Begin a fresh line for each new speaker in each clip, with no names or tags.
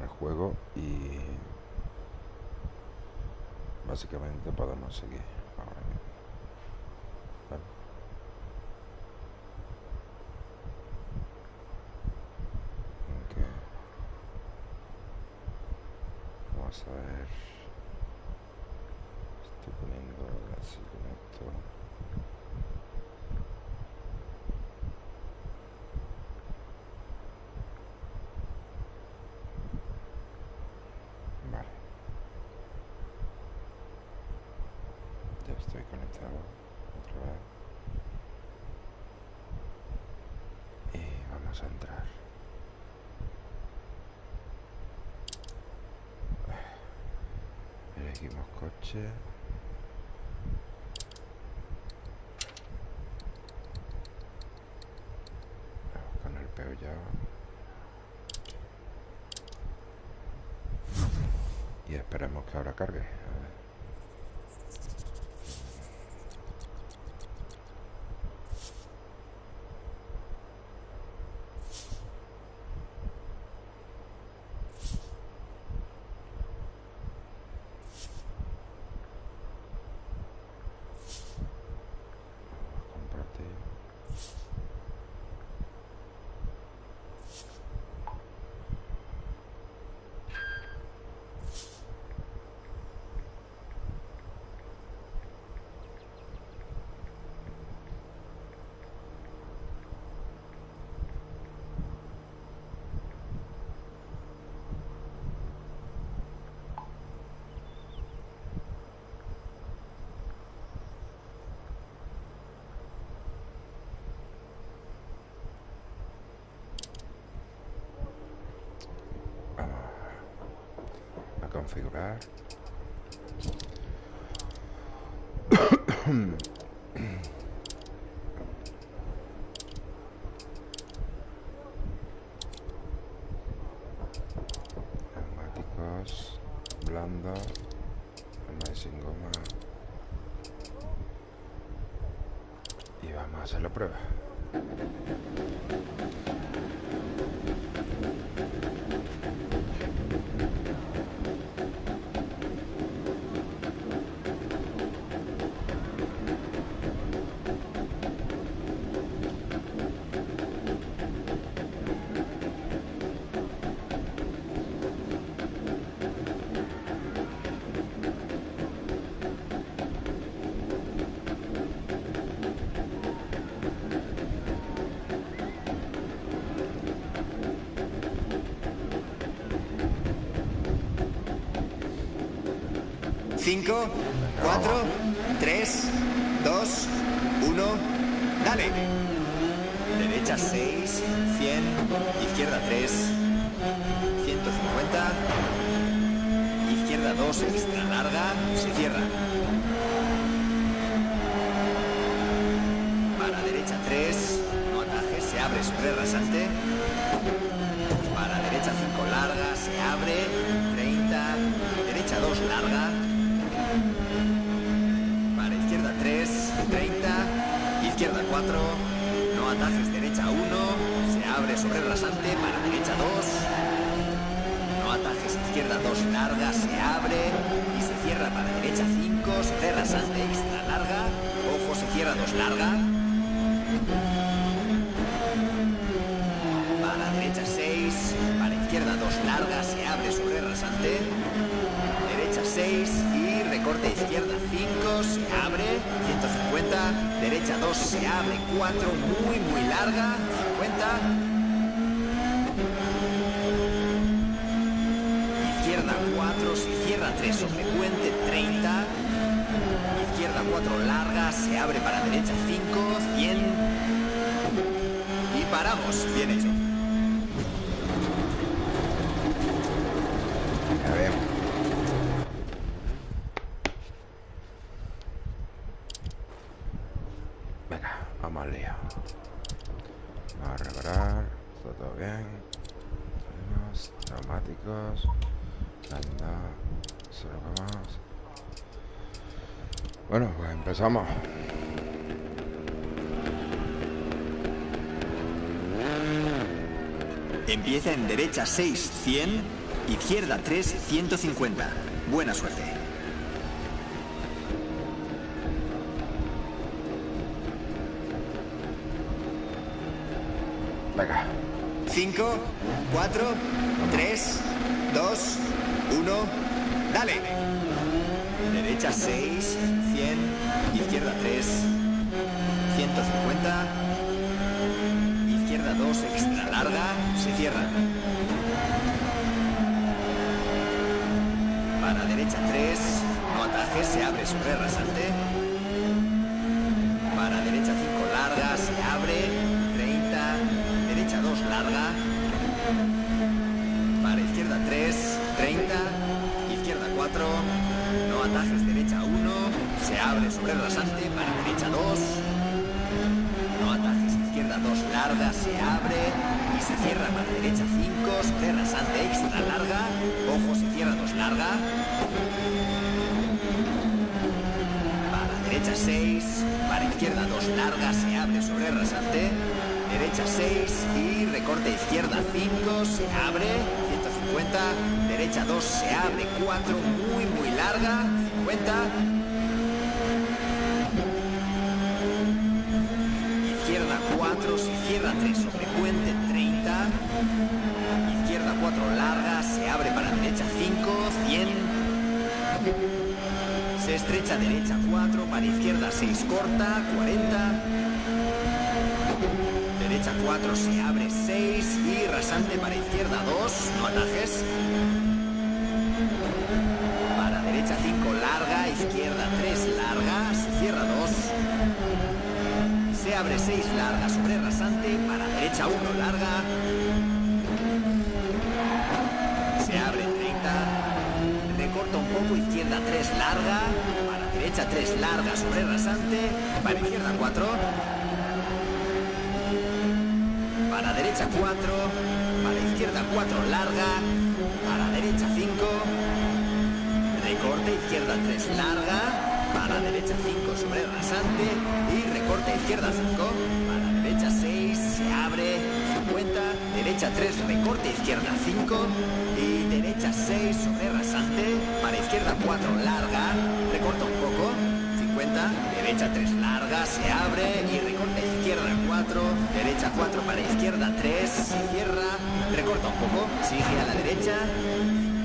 el juego y básicamente podemos seguir ahora mismo. ¿Vale? Ok. Vamos a ver. Estoy poniendo así con esto. Vale. Ya estoy conectado otra vez. Y vamos a entrar. Elegimos coche. Vamos con el Peugeot. Y esperemos que ahora cargue. A ver. Compartir. Configurar. Neumáticos blando, sin goma. Y vamos a hacer la prueba.
Cinco, 4, 3, 2, 1, dale. Derecha 6, 100, izquierda 3, 150, izquierda 2, extra larga, se cierra. Para derecha 3, no atajes, se abre sobre rasante. Para derecha 5 larga, se abre, 30, derecha 2 larga. Para izquierda 3, 30, izquierda 4, no atajes, derecha 1, se abre sobre rasante, para derecha 2, no atajes, izquierda 2 larga, se abre y se cierra para derecha 5, se rasante, extra larga, ojo, se cierra 2 larga. Para derecha 6, para izquierda 2 larga, se abre sobre rasante, derecha 6 y recorte izquierda 5, se abre, 150, derecha 2, se abre, 4, muy larga, 50. Izquierda 4, se cierra 3 sobre puente, 30. Izquierda 4 larga, se abre para derecha 5, 100. Y paramos, bien hecho.
A ver. Venga, vamos al lío. Vamos a reparar. Está todo bien. Tenemos neumáticos. Anda. Solo vamos. Bueno, pues empezamos.
Empieza en derecha 6, 100. Izquierda 3, 150. Buena suerte.
Venga.
5, 4, 3, 2, 1. Dale. Derecha 6, 100. Izquierda 3, 150. Izquierda 2, extra larga. Se cierra. Para derecha 3. No atajes, se abre sobre rasante. Para derecha 5 larga, se abre. 30. Derecha 2 larga. Para izquierda 3, 30. Izquierda 4. No atajes, derecha 1. Se abre sobre rasante. Para derecha 2. No atajes, izquierda 2 larga. Se abre y se cierra para derecha 5. Sobre rasante extra larga. Ojo, se cierra 2 larga. Para derecha 6. Para izquierda 2 larga. Se abre sobre rasante. Derecha 6 y recorte izquierda 5, se abre, 150, derecha 2, se abre, 4, muy larga, 50. Izquierda 4, se cierra 3 sobre puente, 30. Izquierda 4 larga, se abre para derecha 5, 100. Se estrecha derecha 4, para izquierda 6 corta, 40. Derecha 4, se abre 6 y rasante para izquierda 2, no atajes. Para derecha 5 larga, izquierda 3 larga, se cierra 2. Se abre 6 larga sobre rasante, para derecha 1 larga. Se abre 30. Recorta un poco, izquierda 3 larga, para derecha 3 larga sobre rasante, para izquierda 4. Para derecha 4, para izquierda 4 larga, para derecha 5, recorte izquierda 3 larga, para derecha 5 sobre rasante y recorte izquierda 5, para derecha 6, se abre, 50, derecha 3, recorte izquierda 5 y derecha 6 sobre rasante, para izquierda 4 larga, recorta un poco, 50, derecha 3 larga, se abre y recorta izquierda 4, derecha 4 para izquierda 3, se cierra, recorta un poco, sigue a la derecha,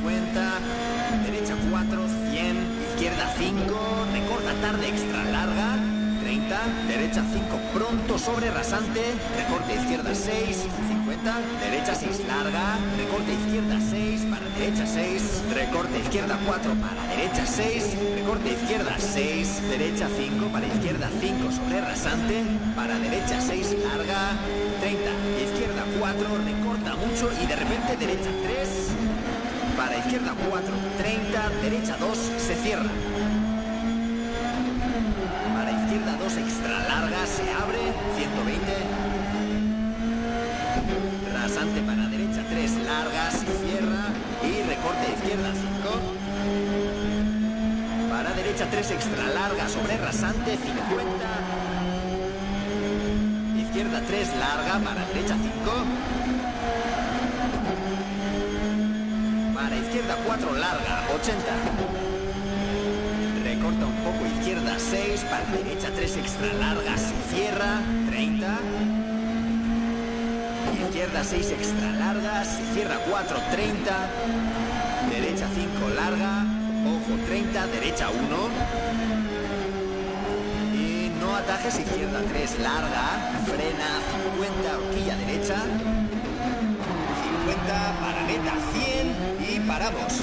50, derecha 4, 100, izquierda 5, recorta tarde extra larga, 30, derecha 5 pronto sobre rasante, recorte izquierda 6, 50, derecha 6 larga, recorte izquierda 6, para derecha 6, recorte izquierda 4, para derecha 6, recorte izquierda 6, derecha 5, para izquierda 5 sobre rasante, para derecha 6 larga, 30, izquierda 4, recorta mucho y de repente derecha 3, para izquierda 4, 30, derecha 2, se cierra. Para izquierda 2 extra larga, se abre, 120. Rasante para derecha 3 larga, se cierra y recorte izquierda 5. Para derecha 3 extra larga sobre rasante, 50. Izquierda 3 larga para derecha 5. Para izquierda 4 larga, 80. Recorta un poco izquierda 6, para derecha 3 extra larga, se cierra, 30. Izquierda 6 extra larga, se cierra 4, 30. Derecha 5 larga, ojo 30, derecha 1. Y no atajes, izquierda 3 larga, frena 50, horquilla derecha. 50, para meta 100 y paramos.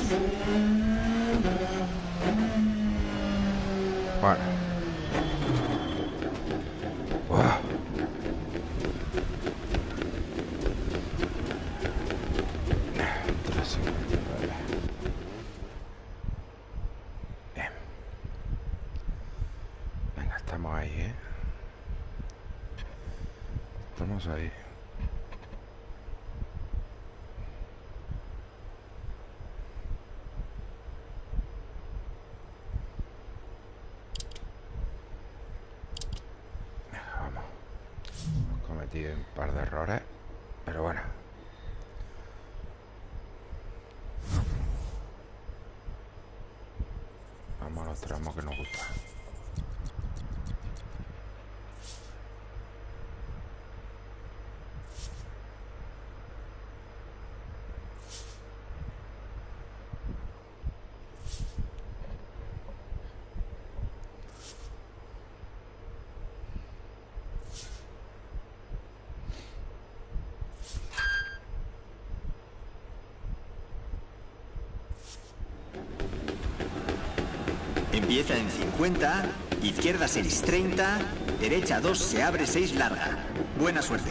Bueno. Uah. Bien. Venga, estamos ahí, ¿eh? Estamos ahí. Un par de errores, pero bueno. Vamos a los tramos que nos gusta.
Empieza en 50, izquierda 6, 30, derecha 2, se abre 6, larga. Buena suerte.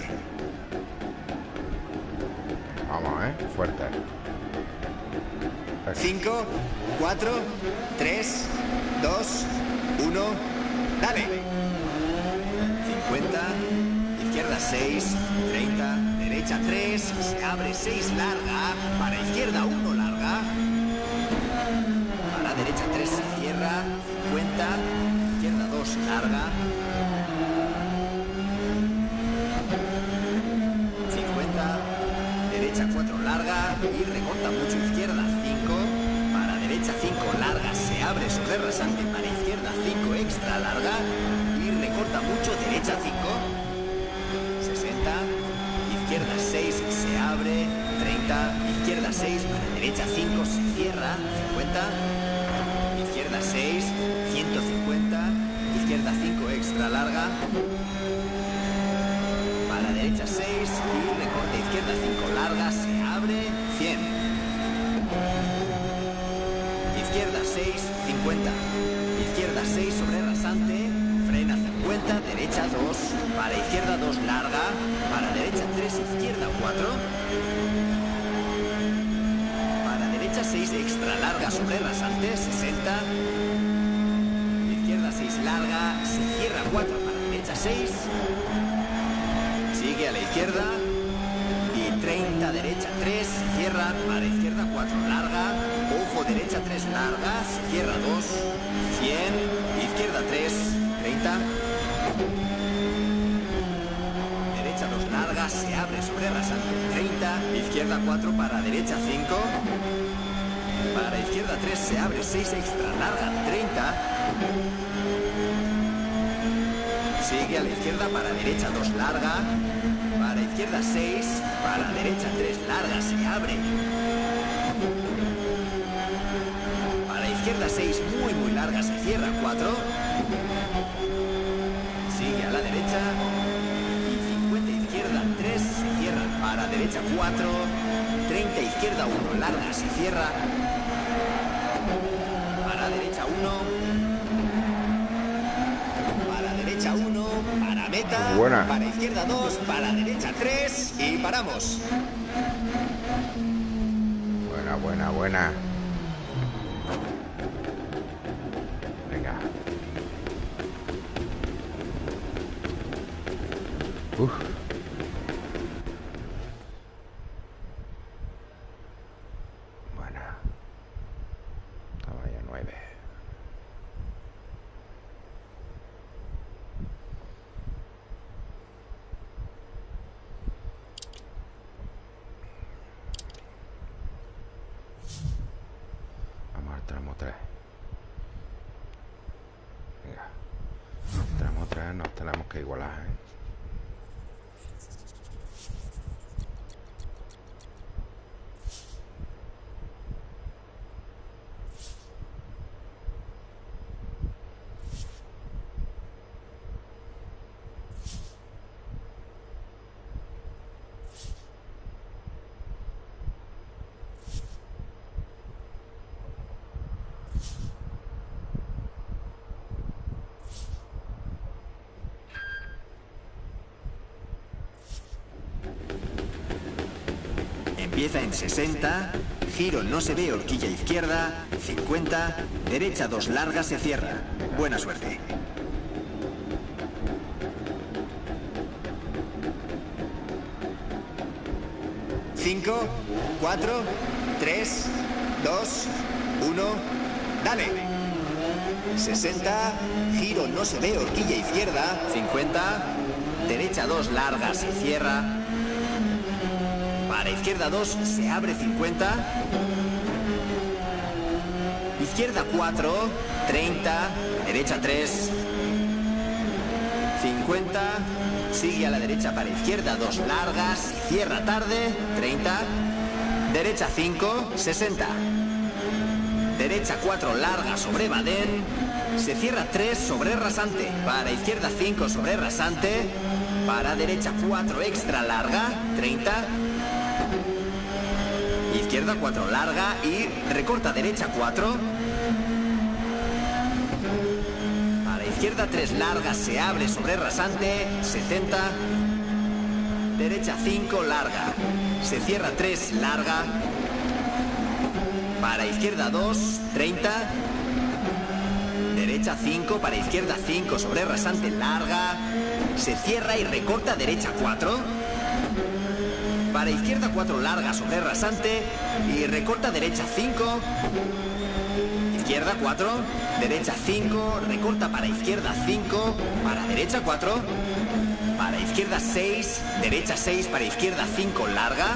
Vamos, fuerte.
5, 4, 3, 2, 1, dale. 50, izquierda 6, 30, derecha 3, se abre 6, larga. Para izquierda 1, larga. Para derecha 3, se cierra. 50, izquierda 2, larga. 50, derecha 4, larga y recorta mucho izquierda 5. Para derecha 5, larga, se abre sobre rasante. Para izquierda 5, extra larga y recorta mucho derecha 5. 60, izquierda 6, se abre. 30, izquierda 6, para derecha 5, se cierra. 50, izquierda 6, 150, izquierda 5, extra larga. Para derecha 6 y recorte izquierda 5, larga, se abre. 100. Izquierda 6, 50. Izquierda 6 sobre rasante, frena 50, derecha 2. Para izquierda 2, larga. Para derecha 3, izquierda 4. Para derecha 6, extra larga sobre rasante, 60. Izquierda 6, larga, se cierra 4. Para derecha 6. Sigue a la izquierda. Y 30, derecha 3, se cierra. Para izquierda 4, larga. Ojo, derecha 3, larga, se cierra 2. 100, izquierda 3, 30. Derecha 2, larga, se abre sobre rasante. 30, izquierda 4, para derecha 5. Para izquierda 3, se abre 6, extra larga. 30. Sigue a la izquierda, para derecha 2, larga. Para izquierda 6, para derecha 3, larga, se abre. Para izquierda 6, muy larga, se cierra 4. Sigue a la derecha. Y 50, izquierda 3, se cierra. Para derecha 4. 30, izquierda 1, larga, se cierra. Para derecha 1. Derecha 1, para meta.
Buena.
Para izquierda 2, para derecha 3 y paramos.
Buena. Venga. Buena. Estaba ya 9. Vamos al tramo 3. Venga. Tramo 3 nos tenemos que igualar,
Empieza en 60, giro no se ve, horquilla izquierda, 50, derecha 2, larga, se cierra. Buena suerte. Cinco, 4, 3, 2, 1, dale. 60, giro no se ve, horquilla izquierda, 50, derecha 2, larga, se cierra. Para izquierda 2, se abre 50. izquierda 4, 30, derecha 3, 50, sigue a la derecha para izquierda 2 largas, cierra tarde, 30, derecha 5, 60, derecha 4 larga sobre Badén, se cierra 3 sobre rasante, para izquierda 5 sobre rasante, para derecha 4 extra larga, 30, izquierda 4 larga y recorta derecha 4, para izquierda 3 larga, se abre sobre rasante, 70, derecha 5 larga, se cierra 3 larga, para izquierda 2, 30, derecha 5, para izquierda 5 sobre rasante larga, se cierra y recorta derecha 4, para izquierda 4 larga sobre rasante y recorta derecha 5, izquierda 4, derecha 5, recorta para izquierda 5, para derecha 4, para izquierda 6, derecha 6, para izquierda 5 larga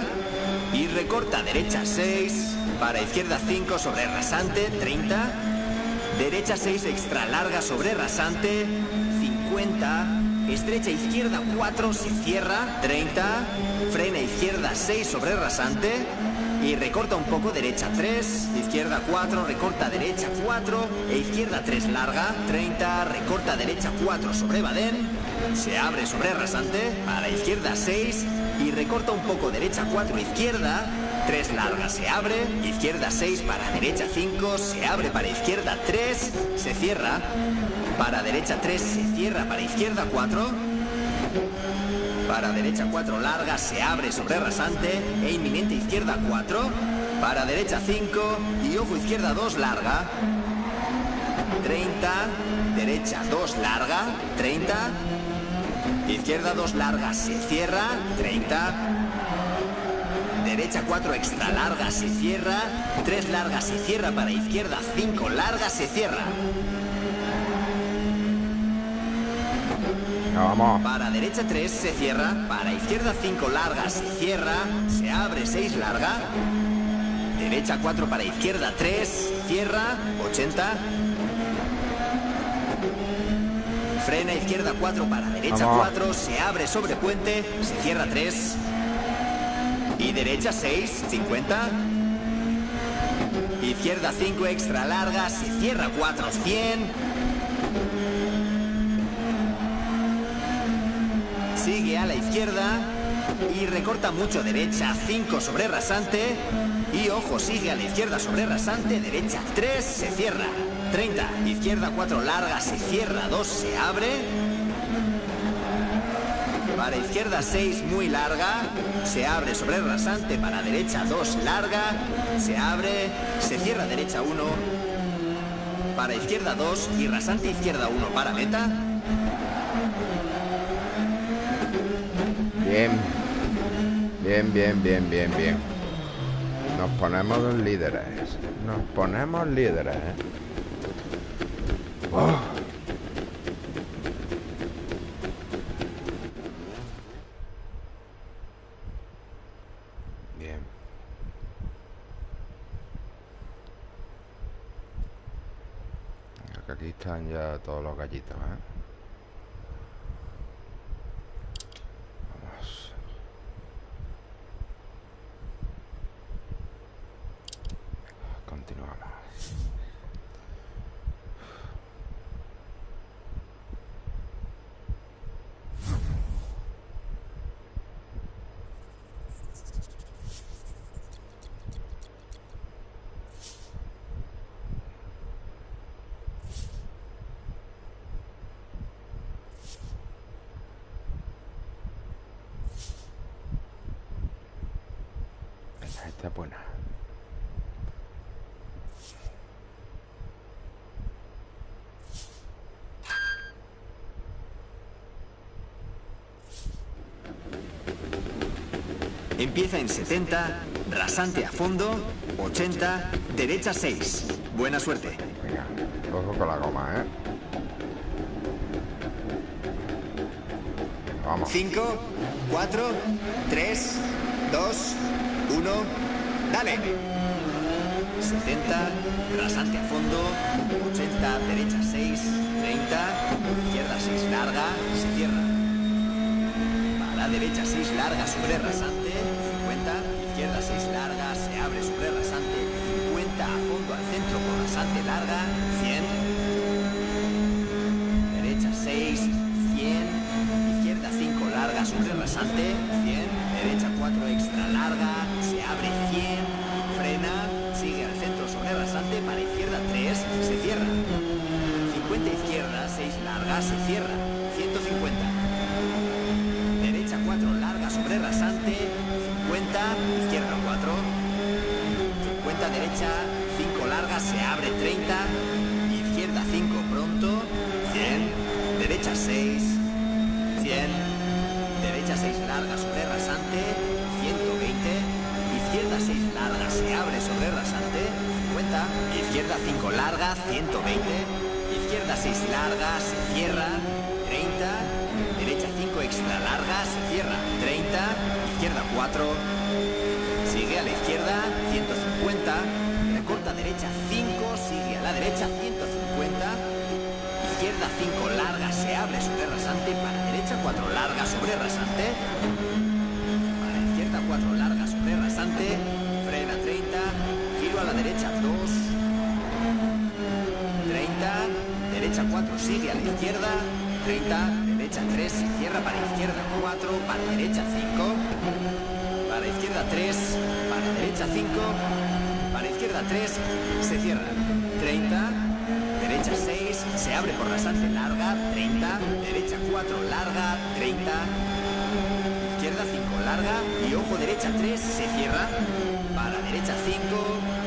y recorta derecha 6, para izquierda 5 sobre rasante, 30, derecha 6 extra larga sobre rasante, 50, estrecha izquierda 4, se cierra, 30, frena izquierda 6 sobre rasante y recorta un poco derecha 3, izquierda 4, recorta derecha 4 e izquierda 3 larga, 30, recorta derecha 4 sobre Badén, se abre sobre rasante, para izquierda 6 y recorta un poco derecha 4 izquierda, 3 larga, se abre, izquierda 6 para derecha 5, se abre para izquierda 3, se cierra, para derecha 3, se cierra para izquierda 4, para derecha 4 larga, se abre sobre rasante e inminente izquierda 4, para derecha 5 y ojo izquierda 2 larga, 30, derecha 2 larga, 30, izquierda 2 larga, se cierra, 30, derecha 4 extra larga, se cierra, 3 larga, se cierra para izquierda 5 larga, se cierra.
Vamos.
Para derecha 3 se cierra, para izquierda 5 larga, se cierra, se abre 6 larga, derecha 4 para izquierda 3, cierra, 80, frena izquierda 4 para derecha 4, se abre sobre puente, se cierra 3, y derecha 6, 50, izquierda 5 extra larga, se cierra 4, 100, sigue a la izquierda y recorta mucho derecha 5 sobre rasante y ojo, sigue a la izquierda sobre rasante, derecha 3, se cierra, 30, izquierda 4 larga, se cierra 2, se abre, para izquierda 6 muy larga, se abre sobre rasante, para derecha 2 larga, se abre, se cierra derecha 1, para izquierda 2 y rasante izquierda 1 para meta.
Bien. Bien. Nos ponemos líderes. Oh. Bien. Aquí están ya todos los gallitos, ¿eh? Continuamos. Venga, esta es buena.
Empieza en 70, rasante a fondo, 80, derecha 6. Buena suerte.
Venga, ojo con la goma, ¿eh? Vamos.
5, 4, 3, 2, 1, dale. 70, rasante a fondo, 80, derecha 6, 30, izquierda 6 larga, se cierra. Para derecha 6 larga sobre rasante, 50, izquierda 6 larga, se abre sobre rasante, 50 a fondo al centro por rasante larga, 100. Derecha 6, 100, izquierda 5 larga sobre rasante, 100, derecha 4 extra larga, se abre 100, frena, sigue al centro sobre rasante, para izquierda 3, se cierra. 50 izquierda, 6 larga, se cierra, 150. Derecha 4 larga sobre rasante, 50, izquierda 4, 50 derecha, 5 larga, se abre 30, izquierda 5 pronto, 100, derecha 6, 100, derecha 6 larga sobre rasante, 120, izquierda 6 larga, se abre sobre rasante, 50, izquierda 5 larga, 120, izquierda 6 larga, se cierra, 30, derecha 5 extra larga, se cierra, 30, izquierda 4, sigue a la izquierda, 150, recorta derecha 5, sigue a la derecha, 150, izquierda 5 larga, se abre sobre rasante, para derecha 4 larga sobre rasante, para izquierda 4 larga sobre rasante, frena 30, giro a la derecha 2, 30, derecha 4 sigue a la izquierda, 30, derecha 3 se cierra, para izquierda 4, para derecha 5, para izquierda 3, para derecha 5, para izquierda 3, se cierra, 30, derecha 6, se abre por rasante larga, 30, derecha 4 larga, 30, izquierda 5 larga y ojo derecha 3, se cierra, para derecha 5,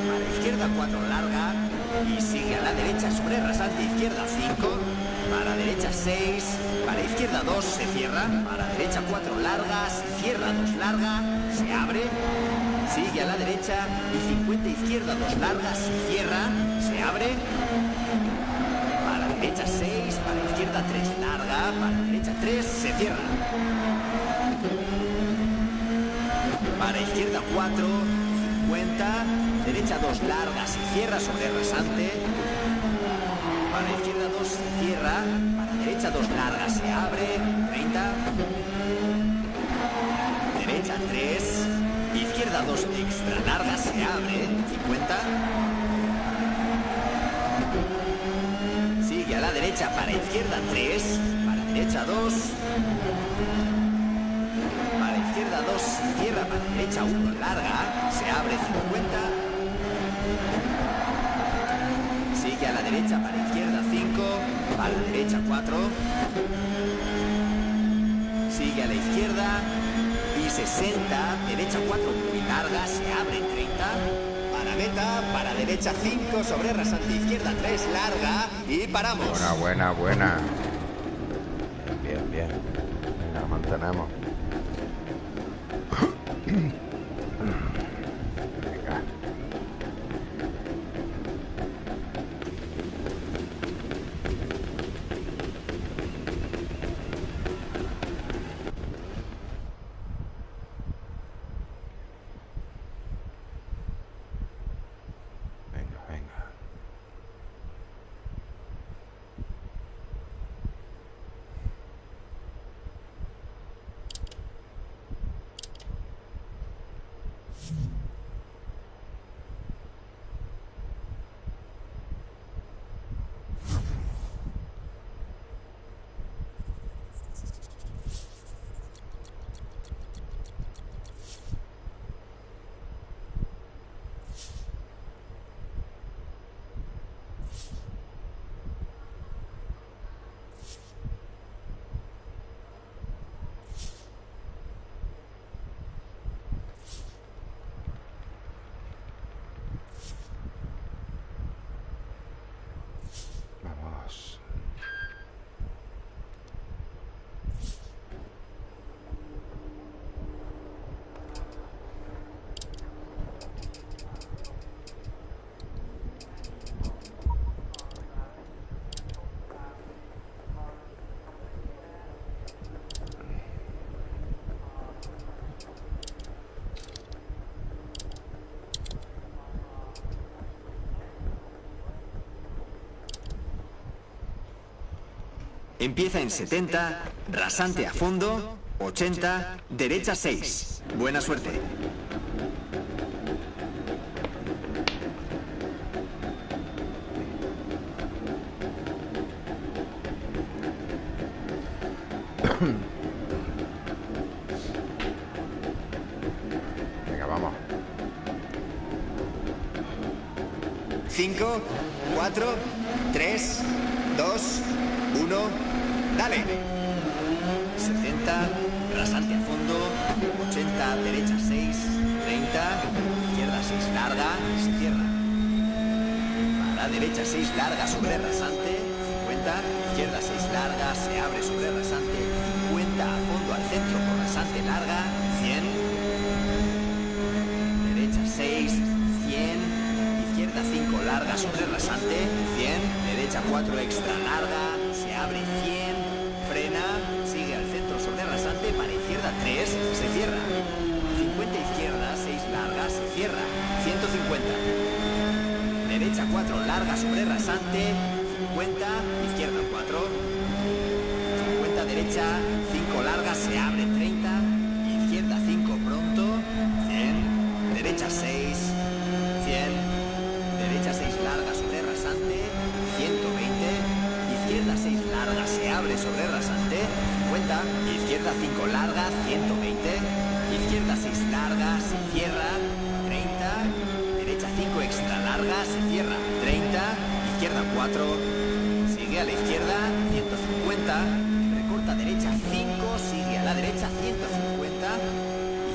para izquierda 4 larga y sigue a la derecha sobre rasante, izquierda 5, para derecha 6, para izquierda 2, se cierra, para derecha 4 larga, se cierra 2 larga, se abre, sigue a la derecha y 50 izquierda 2 larga, se cierra, se abre, para derecha 6, para izquierda 3 larga, para derecha 3, se cierra, para izquierda 4, 50, derecha 2 larga, se cierra sobre rasante, para izquierda 2 se cierra, para derecha 2 larga, se abre, 30, derecha 3, izquierda 2 extra larga, se abre, 50, sigue a la derecha, para izquierda 3, para derecha 2, para izquierda 2 se cierra, para derecha 1 larga, se abre, 50, sigue a la derecha, para izquierda 5, para la derecha 4, sigue a la izquierda y 60, derecha 4 muy larga, se abre 30, para meta, para derecha 5 sobre rasante, izquierda 3 larga y paramos.
Buena, buena, buena. Bien, bien, bien. Venga, mantenemos. Venga. Venga, venga.
Empieza en 70, rasante a fondo, 80, derecha 6. Buena suerte.
Venga, vamos.
5, 4, 3, 2, 1, dale. 70, rasante a fondo, 80, derecha 6, 30, izquierda 6 larga, se cierra. Para derecha 6 larga sobre rasante, 50, izquierda 6 larga, se abre sobre rasante, 50 a fondo al centro por rasante larga, 100. Derecha 6, 100, izquierda 5 larga sobre rasante, 100, derecha 4 extra larga, se abre 100, frena, sigue al centro sobre rasante, para izquierda 3, se cierra. 50 izquierda, 6 larga, se cierra. 150. Derecha 4 larga sobre rasante, 50, izquierda 4. 50 derecha, 5 larga, se abre 30, izquierda 5 pronto, 100, derecha 6, 100, derecha 6 larga sobre rasante, 120, izquierda 6 larga, se abre sobre rasante, 50, izquierda 5 larga, 120, izquierda 6 larga, se cierra, 30, derecha 5 extra larga, se cierra, 30, izquierda 4, sigue a la izquierda, 150, recorta derecha 5, sigue a la derecha, 150,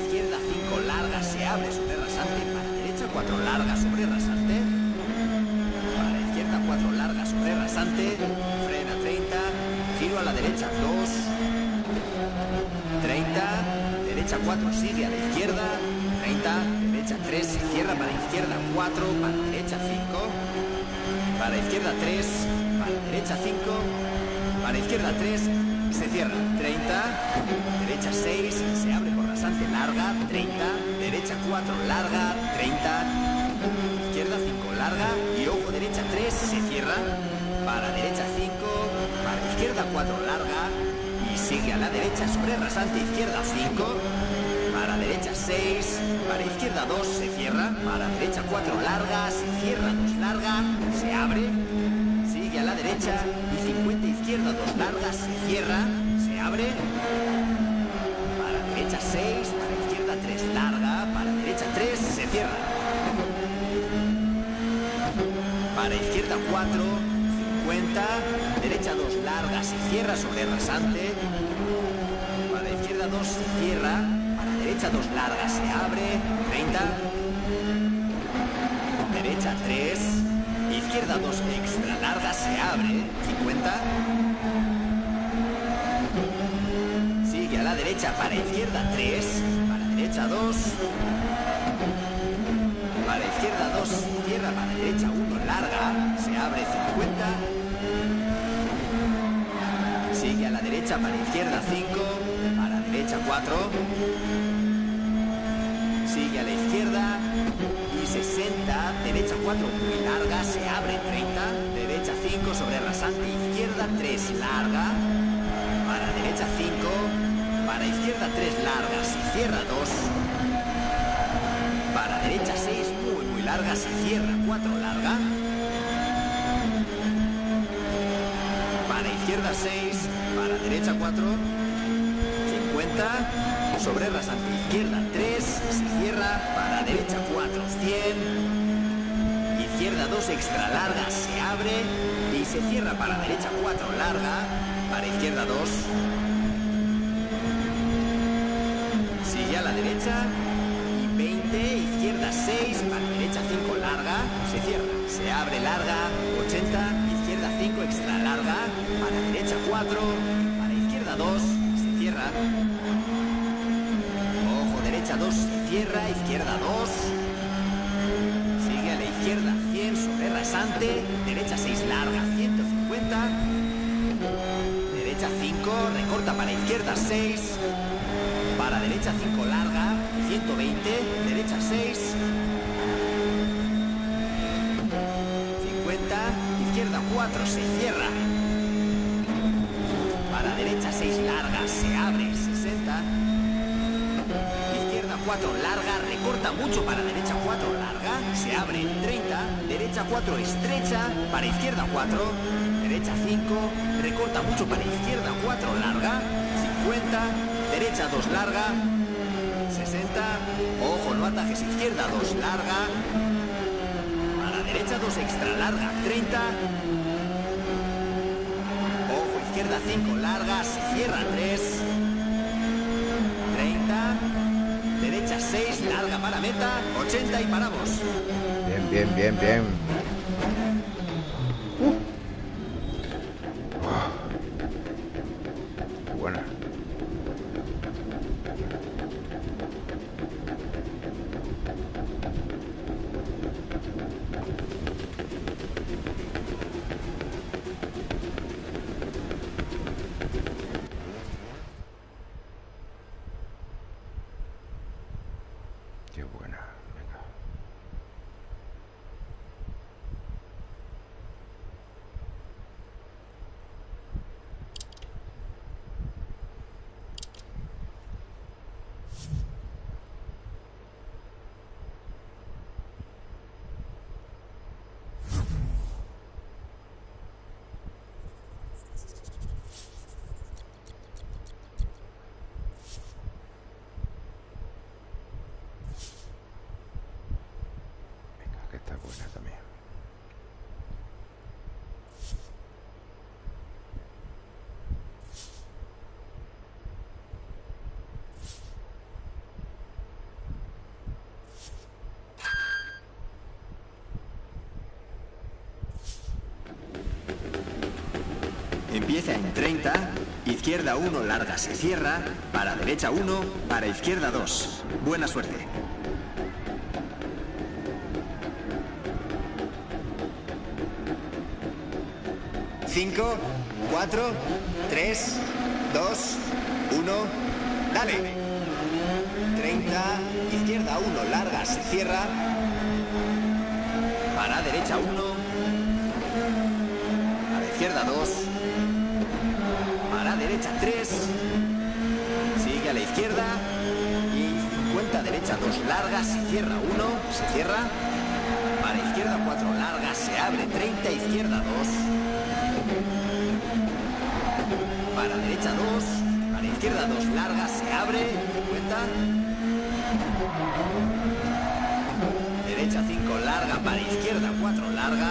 izquierda 5 larga, se abre sobre rasante, para derecha 4 larga sobre rasante, para izquierda 4 larga sobre rasante, frena 30, giro a la derecha 2, 30, derecha 4 sigue a la izquierda, 30, derecha 3 se cierra, para izquierda 4, para derecha 5, para izquierda 3, para derecha 5, para izquierda 3, se cierra, 30, derecha 6, se abre por rasante larga, 30, derecha 4 larga, 30, izquierda 5 larga y ojo derecha 3, se cierra, para derecha 5, para izquierda 4 larga y sigue a la derecha sobre rasante, izquierda 5, para derecha 6, para izquierda 2, se cierra, para derecha 4 larga, se cierra 2 larga, se abre, sigue a la derecha y 50 izquierda 2 largas, se cierra, se abre, para derecha 6, para izquierda 3 larga, para derecha 3, se cierra, para izquierda 4, 50, derecha 2 larga, se cierra sobre rasante, para izquierda 2 se cierra, para derecha 2 larga, se abre, 30, derecha 3, izquierda 2 extra larga, se abre, 50, sigue a la derecha, para izquierda 3, para derecha 2, para izquierda 2, cierra, para derecha 1 larga, se abre, 50, sigue a la derecha, para izquierda 5, para derecha 4, sigue a la izquierda y 60, derecha 4 muy larga, se abre, 30, derecha 5 sobre rasante, izquierda 3 larga, para derecha 5, para izquierda 3 larga, se cierra 2, para derecha 6 muy larga, se cierra 4 larga, para izquierda 6, para derecha 4, 50, sobre rasante, izquierda 3, se cierra, para derecha 4, 100, izquierda 2 extra larga, se abre y se cierra, para derecha 4 larga, para izquierda 2, sigue a la derecha y 20, izquierda 6, para derecha 5 larga, se cierra, se abre larga, 80, izquierda 5 extra larga, para derecha 4, para izquierda 2, se cierra, ojo derecha 2, se cierra, izquierda 2, sigue a la izquierda 100 sobre rasante, derecha 6 larga, 150, derecha 5, recorta para izquierda 6, para derecha 5 larga, 120, derecha 6, 50, izquierda 4, se cierra, Para derecha 6 larga, se abre 60. Izquierda 4 larga, recorta mucho para derecha 4 larga, se abre 30. Derecha 4 estrecha, para izquierda 4. Derecha 5, recorta mucho para izquierda 4 larga, 50. Derecha 2 larga, 60. Ojo, no atajes, izquierda 2 larga. Para derecha 2 extra larga, 30. Ojo, izquierda 5 larga, se cierra 3. 30. Derecha 6 larga para meta, 80 y paramos.
Bien, bien, bien, bien. Buena. Qué buena. Venga. Venga, que está buena también.
Empieza en 30, izquierda 1 larga, se cierra, para derecha 1, para izquierda 2. Buena suerte. Cinco, 4, 3, 2, 1, dale. 30, izquierda 1 larga, se cierra, para derecha 1, para izquierda 2, para derecha 3, sigue a la izquierda y 50, derecha 2 largas, se cierra 1, se cierra, para izquierda 4 largas, se abre 30, izquierda 2, para derecha 2, para izquierda 2 largas, se abre 50, derecha 5 larga, para izquierda 4 larga,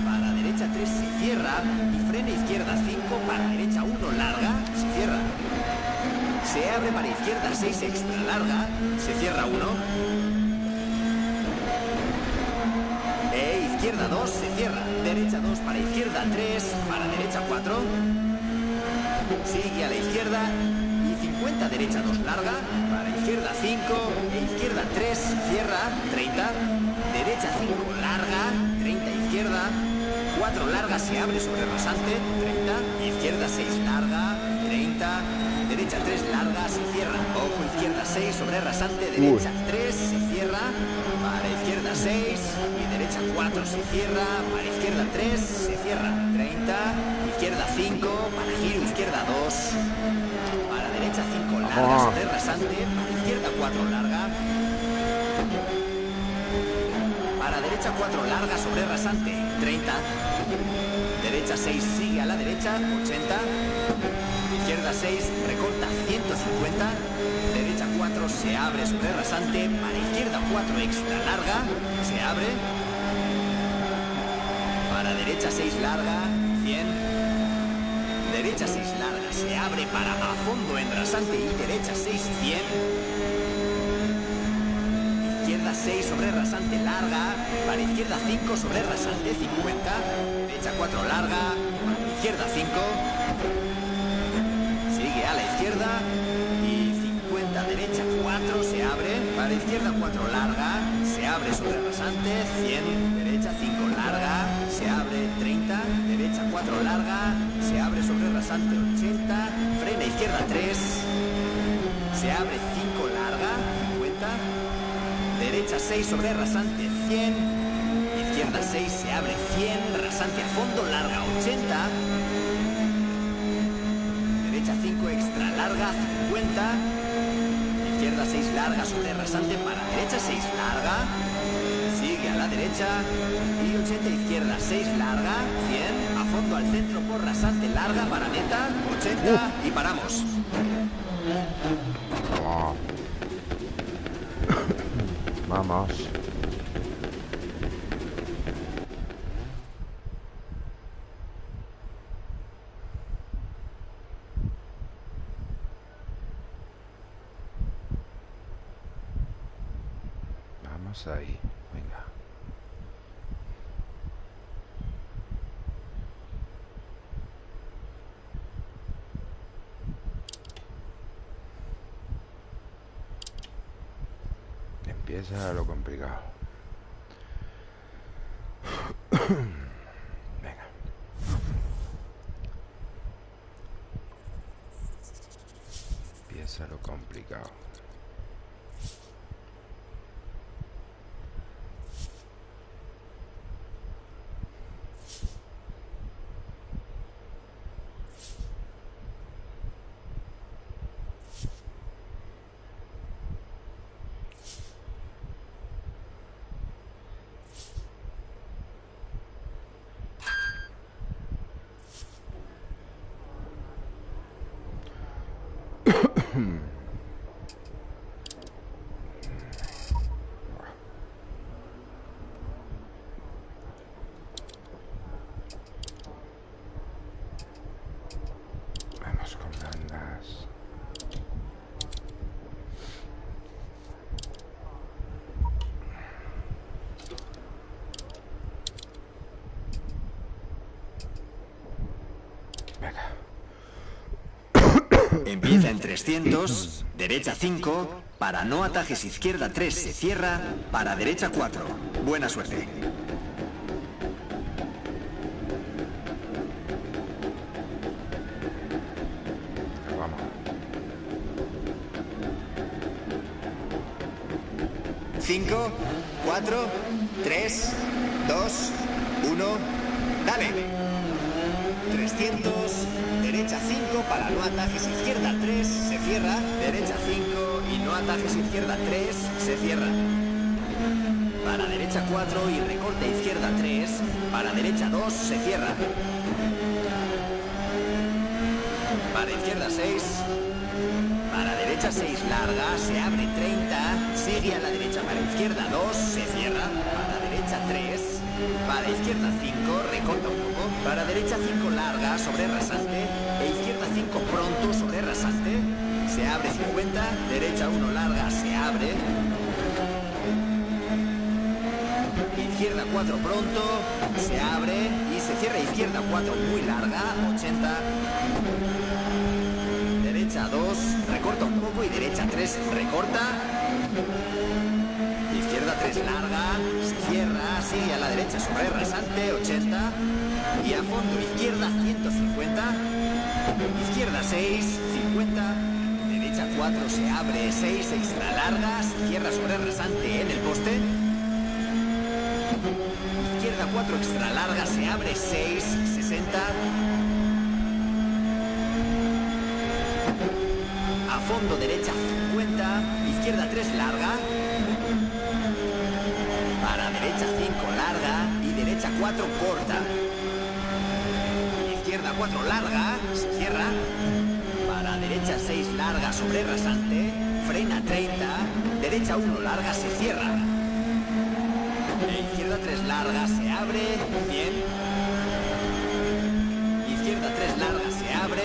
para derecha 3 se cierra y frena izquierda 5, para derecha 1 larga, se cierra, se abre para izquierda 6 extra larga, se cierra 1, izquierda 2 se cierra, derecha 2 para izquierda 3, para derecha 4, sigue a la izquierda y 50, derecha 2 larga, para izquierda 5, izquierda 3 se cierra, 30, derecha 5 larga, 30 izquierda, 4 larga se abre sobre rasante, 30, izquierda 6 larga, 30, derecha 3 larga, se cierra, ojo, izquierda 6 sobre rasante, derecha 3 se cierra, para izquierda 6 y derecha 4 se cierra, para izquierda 3 se cierra, 30, izquierda 5, para giro izquierda 2, para derecha 5 larga sobre rasante, para izquierda 4 larga, para derecha 4 larga sobre rasante, 30, derecha 6 sigue a la derecha, 80, izquierda 6 recorta 150, derecha 4 se abre sobre rasante, para izquierda 4 extra larga, se abre, para derecha 6 larga, 100, derecha 6 larga, se abre para a fondo en rasante y derecha 6, 100, izquierda 6 sobre rasante larga, para izquierda 5 sobre rasante, 50, derecha 4 larga, para izquierda 5, sigue a la izquierda y 50, derecha 4 se abre, para izquierda 4 larga, se abre sobre rasante, 100, derecha 5 larga, se abre 30, derecha 4 larga, se abre sobre rasante 80, frena izquierda 3, se abre 5 larga, 50, derecha 6 sobre rasante 100, izquierda 6, se abre 100, rasante a fondo, larga 80. Derecha 5, extra larga 50. Izquierda 6, larga sobre rasante, para derecha 6, larga. Sigue a la derecha. Y 80, izquierda 6, larga, 100. A fondo al centro por rasante, larga para meta, 80. Y paramos.
Vamos. Vamos ahí. Venga. Empieza lo complicado. Venga. Empieza lo complicado. Vamos con bandas. Venga.
Empieza en 300, derecha 5, para no atajes izquierda 3, se cierra, para derecha 4. Buena suerte.
Vamos.
5, 4, 3, 2, 1, dale. 300, derecha 5, para no atajes izquierda 3, se cierra, derecha 5 y no atajes izquierda 3, se cierra. Para derecha 4 y recorte izquierda 3, para derecha 2, se cierra. Para izquierda 6, para derecha 6, larga, se abre 30, sigue a la derecha para izquierda 2, se cierra, para derecha 3, para izquierda 5, recorta un poco, para derecha 5, larga, sobre rasante, e izquierda 5, pronto, sobre rasante, se abre 50, derecha 1, larga, se abre, izquierda 4, pronto, se abre, y se cierra izquierda 4, muy larga, 80, derecha 2, recorta un poco, y derecha 3, recorta, izquierda 3, larga, se cierra, sigue a la derecha sobre rasante, 80, y a fondo izquierda 150, izquierda 6, 50, derecha 4, se abre 6, extra larga, se cierra sobre rasante en el poste, izquierda 4, extra larga, se abre 6, 60, a fondo derecha 50, izquierda 3, larga, para derecha 5, larga, y derecha 4, corta, izquierda 4, larga, se cierra, para derecha 6, larga, sobre rasante, frena 30, derecha 1, larga, se cierra, e izquierda 3, larga, se abre, 100, izquierda 3, larga, se abre,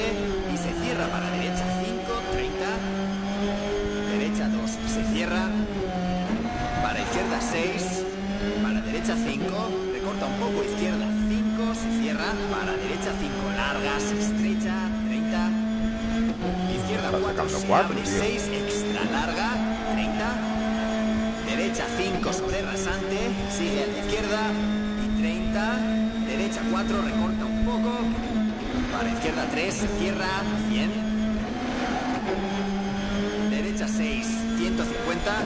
y se cierra para derecha 5, 30, derecha 2, se cierra, para izquierda 6, para derecha 5, recorta un poco, izquierda 5, se cierra, para derecha 5, larga, se estrecha, 30, izquierda 4, se abre 6, extra larga, 30, derecha 5, sobre rasante, sigue a la izquierda, y 30, derecha 4, recorta un poco, para izquierda 3, se cierra, 100, derecha 6, 150,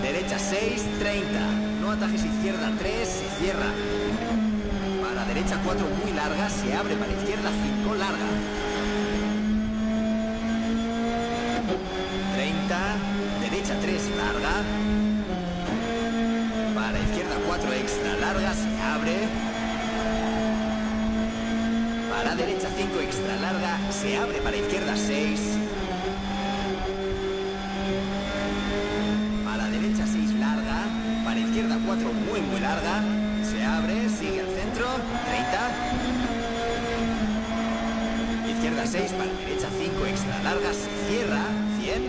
derecha 6, 30, no No atajes izquierda 3, se cierra. Para derecha 4 muy larga, se abre para izquierda 5 larga. 30, derecha 3 larga. Para izquierda 4 extra larga, se abre. Para derecha 5 extra larga, se abre para izquierda 6. Para derecha 6 larga. Para izquierda 4 muy larga. Se abre, sigue al centro. 30. Izquierda 6 para derecha 5 extra larga. Se cierra. 100.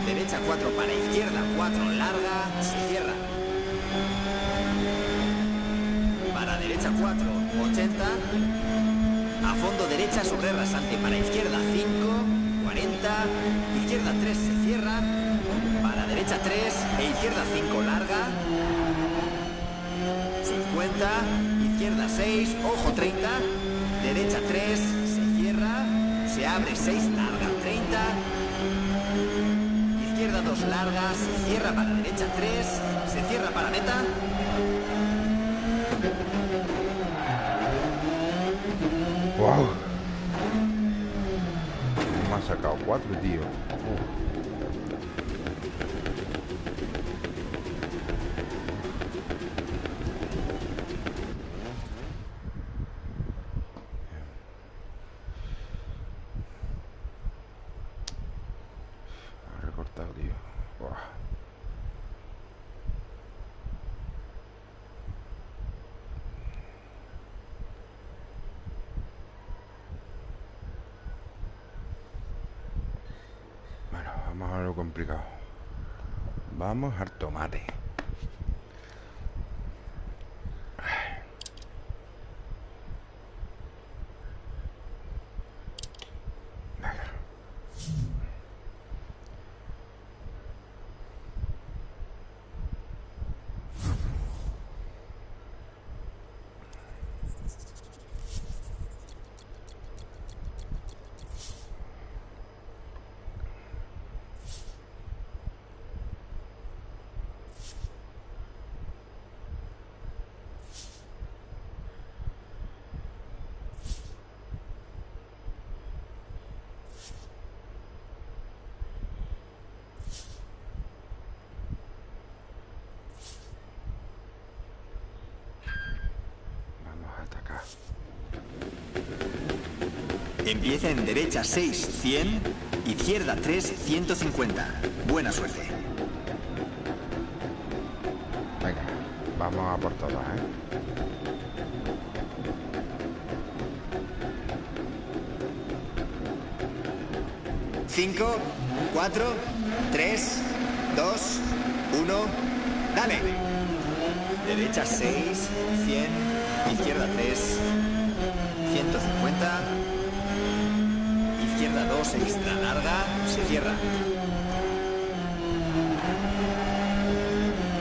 Derecha 4 para izquierda 4 larga. Se cierra. Para derecha 4, 80. A fondo derecha sobre rasante para izquierda 5, 40. Izquierda 3 se cierra. Para derecha 3 e izquierda 5 larga. 50. Izquierda 6, ojo 30. Derecha 3 se cierra. Se abre 6 larga 30. Izquierda 2 larga. Se cierra para derecha 3. Se cierra para meta.
¡Wow! Me ha sacado 4, tío. Ha recortado, tío. ¡Wow! Vamos a lo complicado. Vamos al tomate. Venga.
Empieza en derecha 6, 100. Izquierda 3, 150. Buena suerte.
Venga, vamos a por todas, ¿eh?
Cinco, 4, 3, 2, 1. Dale. Derecha 6, 100. Izquierda 3, 150. Izquierda 2 extra larga. Se cierra.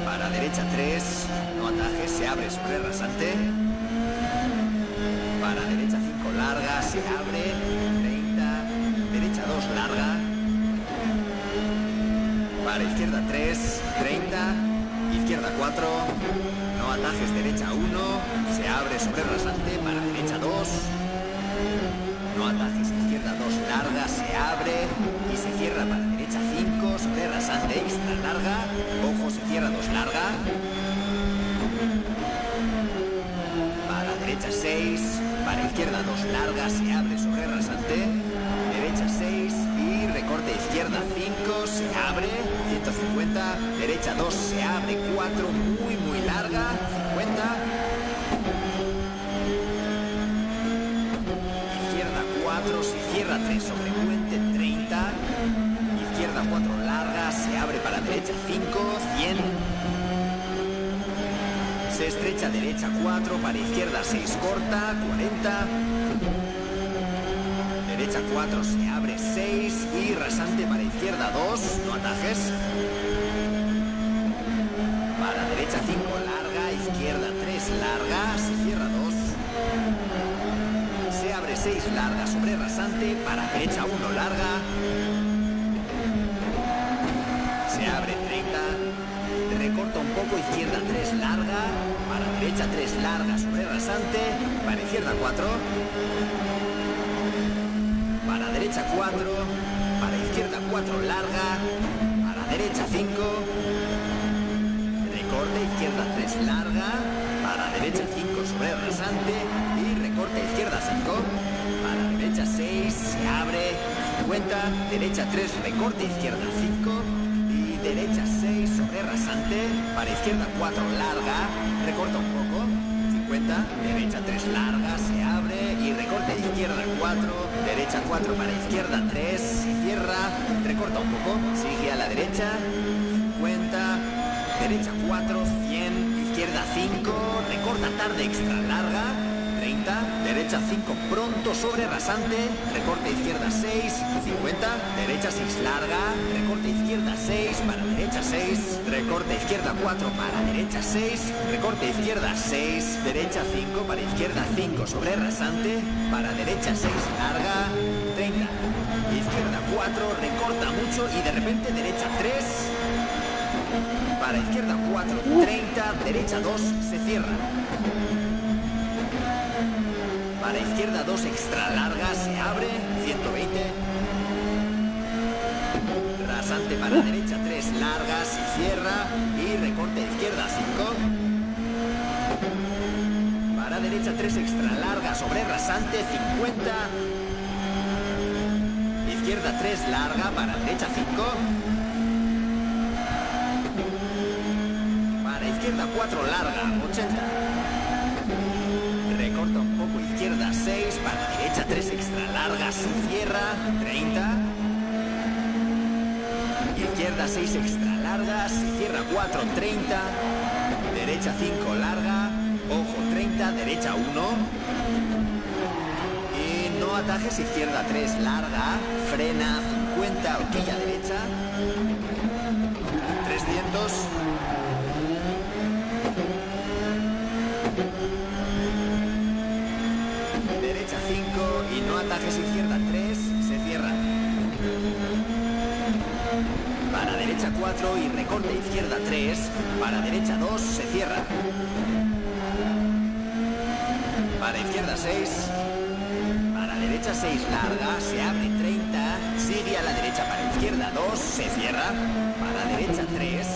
Para derecha 3. No atajes. Se abre sobre rasante. Para derecha 5 larga. Se abre. 30. Derecha 2 larga. Para izquierda 3. 30. Izquierda 4. No atajes. Derecha 1. Se abre sobre rasante. Para derecha 2. No atajes. Izquierda 2 larga. Se abre. Y se cierra para derecha 5. Sobre rasante extra larga. Ojo, se cierra 2 larga. Para derecha 6. Para izquierda 2 larga. Se abre sobre rasante. Derecha 6. Y recorte izquierda 5. Se abre. 150. Derecha 2. Se abre 4. Muy larga. 50. Izquierda 4. Se cierra 3 sobre puente. 30. Izquierda 4 larga. Se abre para derecha 5. 100. Se estrecha derecha 4. Para izquierda 6 corta. 40. Derecha 4 se abre 6 y rasante para izquierda 2, no atajes. Para derecha 5 larga, izquierda 3 larga, se cierra 2. Se abre 6 larga sobre rasante, para derecha 1 larga. Se recorta un poco, izquierda 3 larga, para derecha 3 larga sobre rasante, para izquierda 4, para derecha 4, para izquierda 4 larga, para derecha 5, recorte, izquierda 3 larga, para derecha 5 sobre rasante y recorte, izquierda 5, para derecha 6, se abre, 50, derecha 3, recorte, izquierda 5 y derecha 6 sobre rasante, para izquierda 4 larga, recorta un poco, 50, derecha 3 larga, se abre y recorte, izquierda 4, derecha 4 para izquierda 3, se cierra, recorta un poco, sigue a la derecha, 50, derecha 4, 100, izquierda 5, recorta tarde extra larga, 30, derecha 5 pronto sobre rasante, recorte izquierda 6, 50, derecha 6 larga, recorte izquierda 6 para derecha 6, recorte izquierda 4 para derecha 6, recorte izquierda 6, derecha 5 para izquierda 5 sobre rasante, para derecha 6 larga, 30, izquierda 4, recorta mucho y de repente derecha 3, para izquierda 4, 30, derecha 2, se cierra. Para izquierda 2 extra larga, se abre, 120. Rasante para derecha 3 larga, se cierra y recorte izquierda 5. Para derecha 3 extra larga sobre rasante, 50. Izquierda 3 larga, para derecha 5. Para izquierda 4 larga, 80. Recorta un poco, izquierda 6, para derecha 3 extra larga, se cierra, 30. Izquierda 6 extra larga, se cierra 4, 30. Derecha 5 larga, ojo 30, derecha 1. Y no atajes, izquierda 3 larga, frena 50, horquilla derecha. 300. Derecha 5 y no atajes, izquierda 3, se cierra. Para derecha 4 y recorte izquierda 3, para derecha 2, se cierra. Para izquierda 6, para derecha 6 larga, se abre 30, sigue a la derecha para izquierda 2, se cierra. Para derecha 3,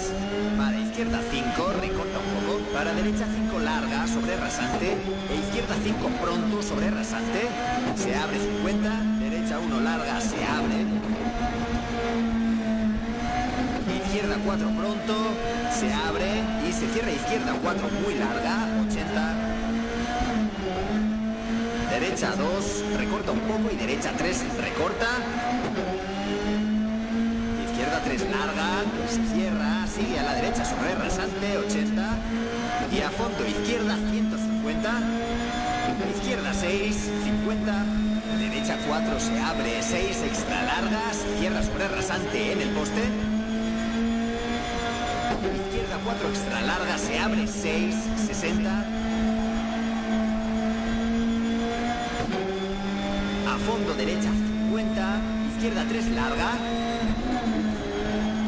para izquierda 5, recorta un poco, para derecha 5 larga sobre rasante e izquierda 5 pronto sobre rasante, se abre 50, derecha 1 larga, se abre. Izquierda 4 pronto, se abre y se cierra, izquierda 4 muy larga, 80. Derecha 2, recorta un poco y derecha 3, recorta. Izquierda 3 larga, se cierra, sigue a la derecha sobre rasante, 80. Y a fondo, izquierda 150. Izquierda 6, 50. Derecha 4, se abre, 6 extra largas, cierra sobre rasante en el poste. Izquierda 4 extra larga, se abre 6, 60. A fondo derecha 50, izquierda 3 larga.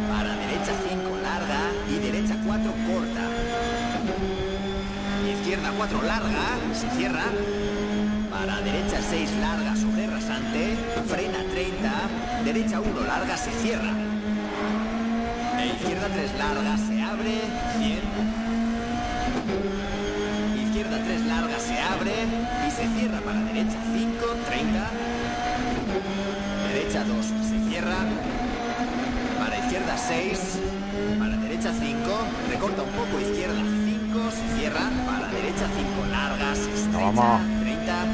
Para derecha 5 larga y derecha 4 corta. Izquierda 4 larga, se cierra. Para derecha 6 larga sobre rasante, frena 30, derecha 1 larga, se cierra. Izquierda 3 larga, se abre, 100. Izquierda 3 larga, se abre y se cierra para derecha 5, 30. Derecha 2, se cierra. Para izquierda 6, para derecha 5, recorta un poco, izquierda 5, se cierra. Para derecha 5 larga, se estrecha, 30.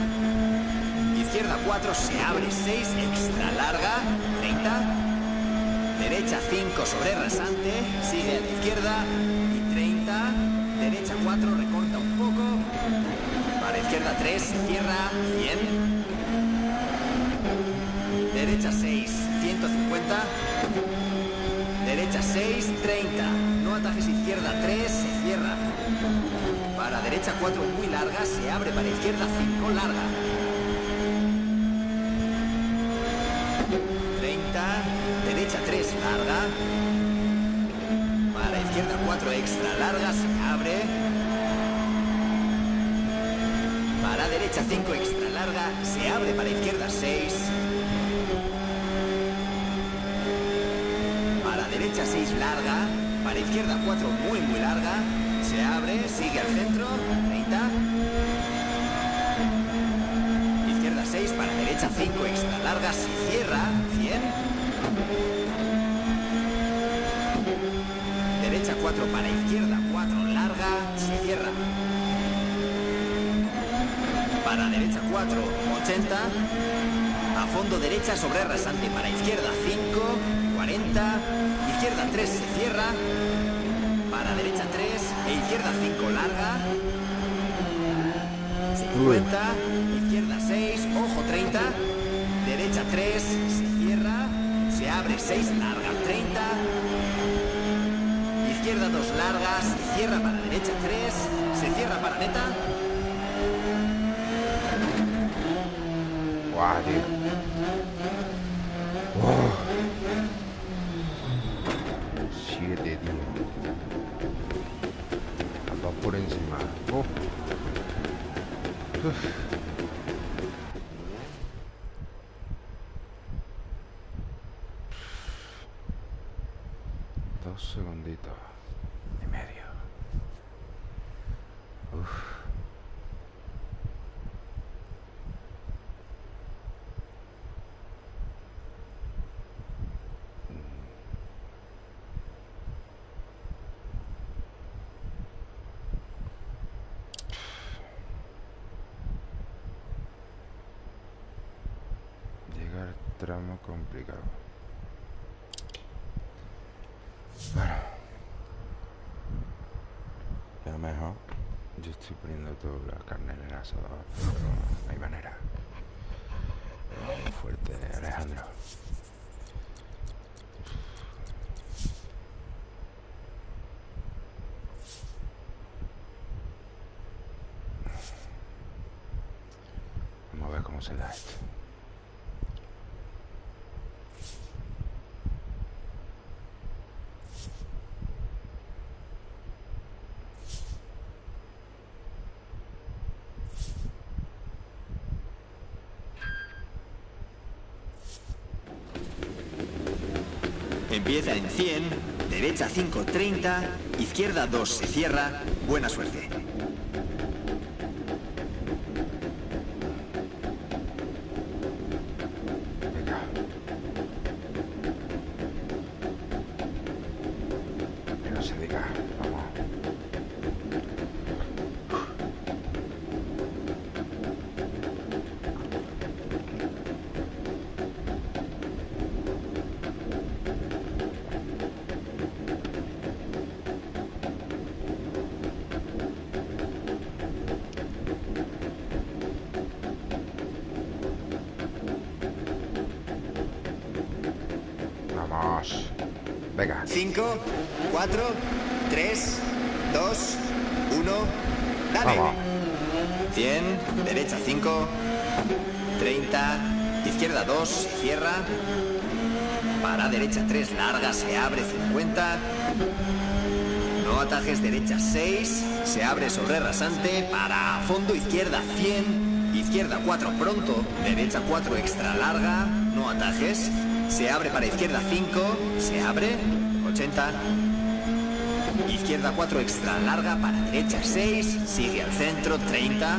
Izquierda 4, se abre, 6 extra larga, 30. Derecha 5 sobre rasante, sigue a la izquierda y 30. Derecha 4, recorta un poco. Para izquierda 3, se cierra, 100. Derecha 6, 150. Derecha 6, 30. No atajes, izquierda 3, se cierra. Para derecha 4 muy larga, se abre para izquierda 5 larga. 30. Derecha 3 larga. Para izquierda 4 extra larga, se abre. Para derecha 5 extra larga, se abre para izquierda 6. Para derecha 6 larga, para izquierda 4 muy larga, se abre, sigue al centro, 30. Izquierda 6, para derecha 5 extra larga, se cierra, 100. Derecha 4 para izquierda 4 larga, se cierra. Para derecha 4, 80. A fondo derecha sobre rasante para izquierda 5, 40. Izquierda 3 se cierra. Para derecha 3 e izquierda 5 larga. 50. Izquierda 6, ojo 30. Derecha 3 se cierra. Se abre 6 larga 30. Izquierda 2 largas, se cierra para derecha 3, se cierra para meta.
Guau, tío. Oh. 7, tío. Las dos por encima. Oh. Uf. 2 segunditos y medio. Uf. Llegar tramo complicado. Bueno, a lo mejor yo estoy poniendo toda la carne en el asador, pero no hay manera. Es muy fuerte, Alejandro. Vamos a ver cómo se da esto.
Empieza en 100, derecha 5, 30, izquierda 2 se cierra. Buena suerte.
Venga. Que no se diga. Vamos. Vamos. Venga.
5, 4, 3, 2, 1, dale.
Vamos.
100, derecha 5, 30, izquierda 2, se cierra. Para derecha 3, larga, se abre 50. No atajes, derecha 6, se abre sobre rasante. Para fondo, izquierda 100, izquierda 4 pronto, derecha 4 extra larga, no atajes. Se abre para izquierda 5, se abre, 80. Izquierda 4 extra larga, para derecha 6, sigue al centro, 30.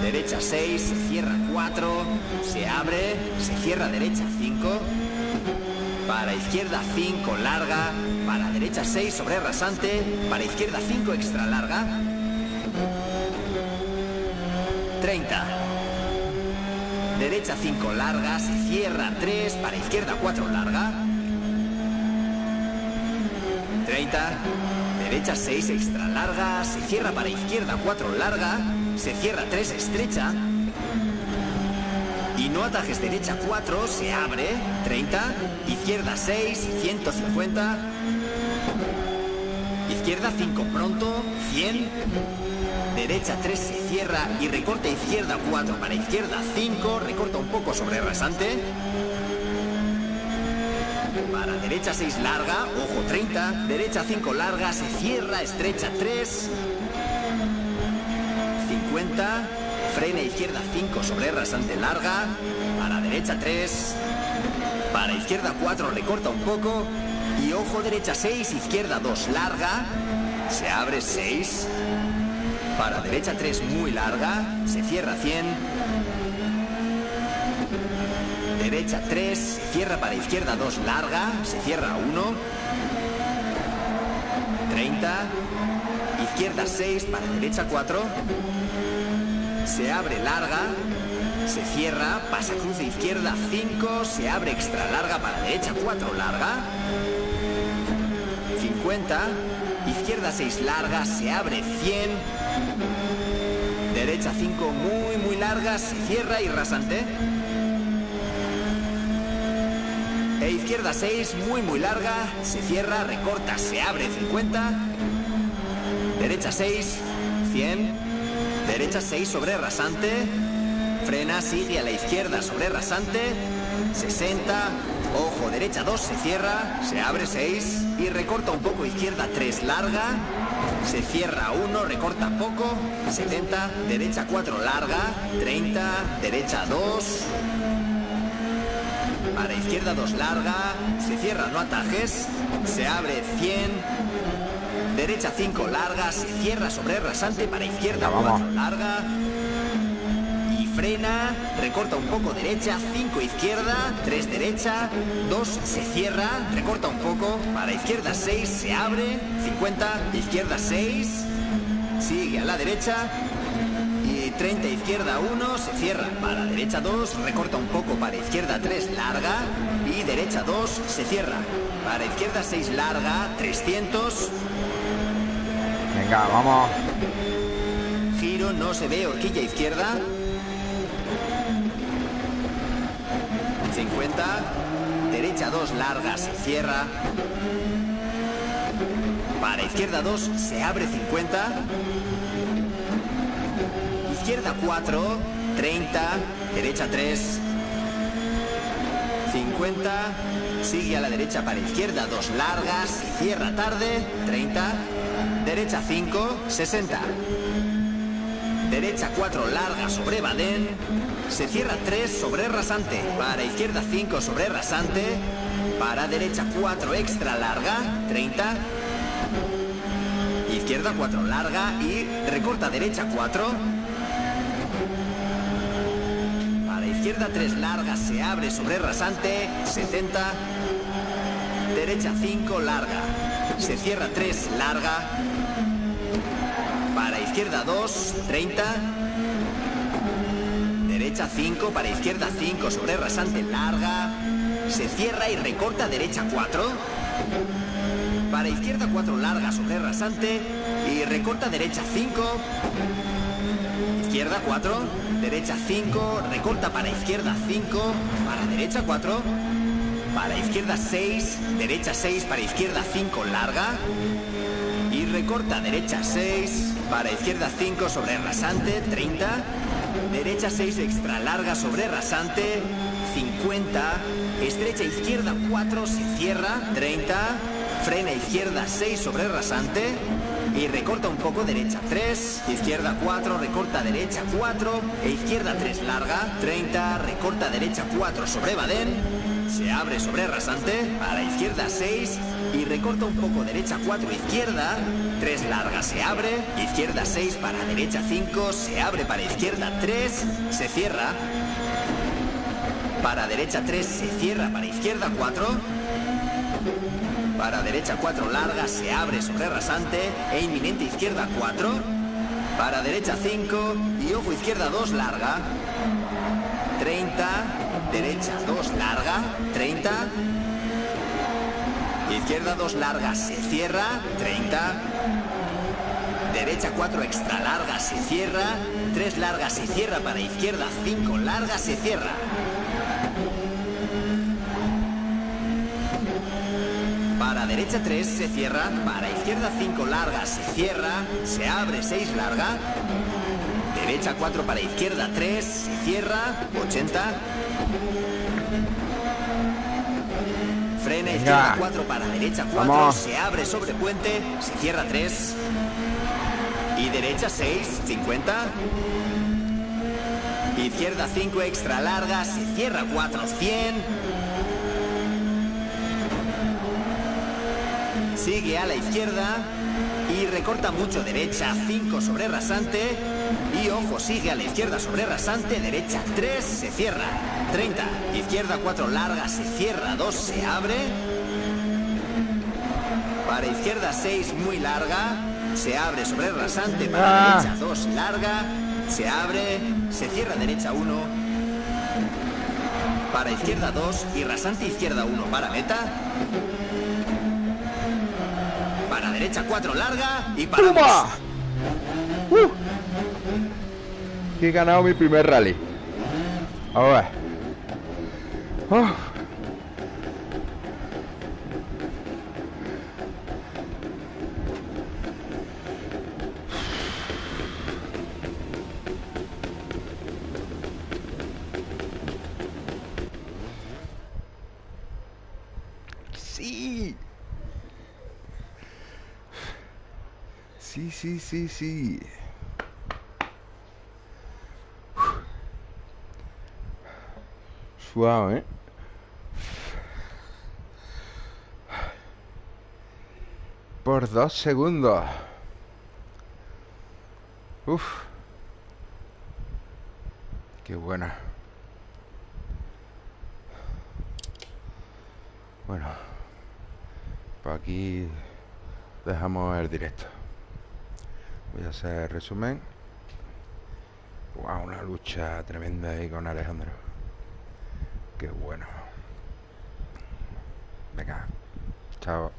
Derecha 6, se cierra 4, se abre, se cierra derecha 5. Para izquierda 5 larga, para derecha 6 sobre rasante, para izquierda 5 extra larga. 30. Derecha 5 larga, se cierra 3, para izquierda 4 larga. 30. Derecha 6 extra larga, se cierra para izquierda 4 larga, se cierra 3 estrecha. Y no atajes, derecha 4, se abre, 30. Izquierda 6, 150. Izquierda 5 pronto, 100. Derecha 3 se cierra y recorta izquierda 4 para izquierda 5, recorta un poco sobre rasante. Para derecha 6 larga, ojo 30. Derecha 5 larga, se cierra, estrecha 3. 50. Frena izquierda 5 sobre rasante larga. Para derecha 3. Para izquierda 4, recorta un poco. Y ojo derecha 6, izquierda 2 larga. Se abre 6. Para derecha 3 muy larga. Se cierra 100. Derecha 3. Se cierra para izquierda 2 larga. Se cierra 1. 30. Izquierda 6 para derecha 4. Se abre larga. Se cierra. Pasa cruce izquierda 5. Se abre extra larga para derecha 4 larga. 50. Izquierda 6 larga, se abre 100. Derecha 5 muy larga, se cierra y rasante. E izquierda 6 muy larga, se cierra, recorta, se abre 50. Derecha 6, 100. Derecha 6 sobre rasante. Frena, sigue a la izquierda sobre rasante. 60. Ojo, derecha 2, se cierra, se abre 6 y recorta un poco, izquierda 3 larga, se cierra 1, recorta poco, 70, derecha 4 larga, 30, derecha 2, para izquierda 2 larga, se cierra, no atajes, se abre 100, derecha 5 larga, se cierra sobre rasante, para izquierda 4 larga, frena, recorta un poco derecha, 5 izquierda, 3 derecha, 2 se cierra, recorta un poco, para izquierda 6 se abre, 50, izquierda 6, sigue a la derecha y 30 izquierda 1, se cierra, para derecha 2, recorta un poco, para izquierda 3 larga y derecha 2 se cierra, para izquierda 6 larga, 300.
Venga, vamos.
Giro, no se ve, horquilla izquierda. 50, derecha 2 larga, se cierra. Para izquierda 2 se abre 50. Izquierda 4, 30, derecha 3. 50, sigue a la derecha para izquierda 2 largas, se cierra tarde, 30. Derecha 5, 60. Derecha 4 larga sobre badén. Se cierra 3 sobre rasante. Para izquierda 5 sobre rasante. Para derecha 4 extra larga. 30. Izquierda 4 larga y recorta derecha 4. Para izquierda 3 larga se abre sobre rasante. 70. Derecha 5 larga. Se cierra 3 larga. Para izquierda 2, 30. Derecha 5, para izquierda 5, sobre rasante larga. Se cierra y recorta derecha 4. Para izquierda 4 larga sobre rasante y recorta derecha 5. Izquierda 4, derecha 5, recorta para izquierda 5, para derecha 4. Para izquierda 6, derecha 6, para izquierda 5 larga. Y recorta derecha 6, para izquierda 5 sobre rasante, 30. Derecha 6 extra larga sobre rasante, 50. Estrecha izquierda 4, se cierra, 30. Frena izquierda 6 sobre rasante. Y recorta un poco derecha 3. Izquierda 4, recorta derecha 4. E izquierda 3 larga, 30. Recorta derecha 4 sobre badén. Se abre sobre rasante, para izquierda 6 y recorta un poco derecha 4 izquierda, 3 larga se abre, izquierda 6 para derecha 5, se abre para izquierda 3, se cierra, para derecha 3 se cierra para izquierda 4, para derecha 4 larga se abre sobre rasante e inminente izquierda 4, para derecha 5 y ojo izquierda 2 larga, 30, derecha 2 larga, 30. Izquierda 2 larga se cierra, 30. Derecha 4 extra larga se cierra, 3 larga se cierra para izquierda 5 larga se cierra. Para derecha 3 se cierra, para izquierda 5 larga se cierra, se abre 6 larga. Derecha 4 para izquierda 3, se cierra, 80. Frena,
Venga.
izquierda 4 para derecha 4.
Vamos.
Se abre sobre puente. Se cierra 3. Y derecha 6, 50. Izquierda 5 extra larga. Se cierra 4, 100. Sigue a la izquierda. Y recorta mucho derecha 5 sobre rasante. Y ojo, sigue a la izquierda sobre rasante. Derecha 3, se cierra 30. Izquierda 4 larga, se cierra 2, se abre. Para izquierda 6 muy larga. Se abre sobre rasante. Para derecha 2 larga. Se abre. Se cierra derecha 1. Para izquierda 2 y rasante izquierda 1 para meta. Para derecha 4 larga y paramos.
¡Toma! Que he ganado mi primer rally. A ver. Oh. Sí. Sí. Suave, ¿eh? Por 2 segundos. Uf. Qué buena. Bueno. Pues aquí dejamos el directo. Voy a hacer el resumen. Wow, una lucha tremenda ahí con Alejandro. Qué bueno. Venga, chao.